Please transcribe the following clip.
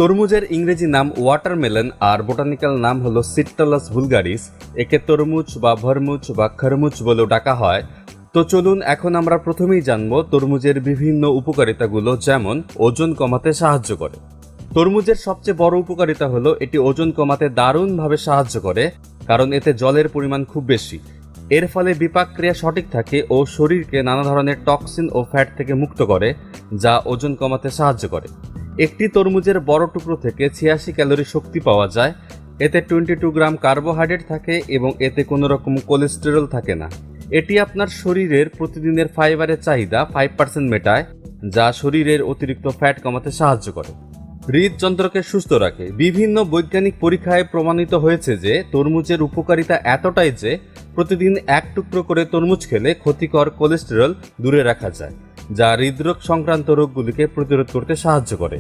তরমুজের ইংরেজি নাম ওয়াটারমেলন আর বোটানিক্যাল নাম হলো সিট্রালাস ভুলগারিস। একে তরমুজ বা ভরমুজ বা খরমুজ বলেও ডাকা হয়। তো চলুন এখন আমরা প্রথমেই জানবো তরমুজের বিভিন্ন উপকারিতাগুলো, যেমন ওজন কমাতে সাহায্য করে। তরমুজের সবচেয়ে বড় উপকারিতা হলো এটি ওজন কমাতে দারুণভাবে সাহায্য করে, কারণ এতে জলের পরিমাণ খুব বেশি। এর ফলে বিপাক ক্রিয়া সঠিক থাকে ও শরীরকে নানা ধরনের টক্সিন ও ফ্যাট থেকে মুক্ত করে, যা ওজন কমাতে সাহায্য করে। একটি তরমুজের বড় টুকরো থেকে 86 ক্যালোরি শক্তি পাওয়া যায়। এতে 22 গ্রাম কার্বোহাইড্রেট থাকে এবং এতে কোনো রকম কোলেস্টেরল থাকে না। এটি আপনার শরীরের প্রতিদিনের ফাইবারের চাহিদা 5% মেটায়, যা শরীরের অতিরিক্ত ফ্যাট কমাতে সাহায্য করে। হৃদযন্ত্রকে সুস্থ রাখে। বিভিন্ন বৈজ্ঞানিক পরীক্ষায় প্রমাণিত হয়েছে যে তরমুজের উপকারিতা এতটাই যে প্রতিদিন এক টুকরো করে তরমুজ খেলে ক্ষতিকর কোলেস্টেরল দূরে রাখা যায়, যা হৃদরোগ সংক্রান্ত রোগগুলিকে প্রতিরোধ করতে সাহায্য করে।